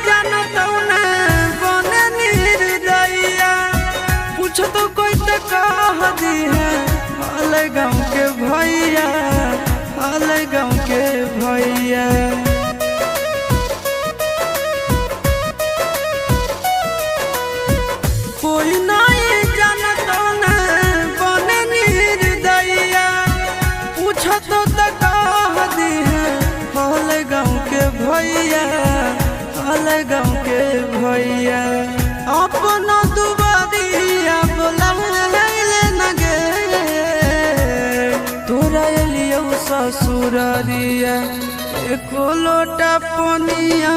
जानत ना बने निर्दयिया पूछ तो कोई तो कह दी है हाल गाँव के भैया हाल गाँव के भैया। कोई नहीं जानत ना बने निर्दयिया पूछ तो कह दी है हाल गाँव के भैया हाल गाँव के भैया। अपना दुबारिया बोला न गे तोरा एलियो ससुरारिया एको लोटा पनिया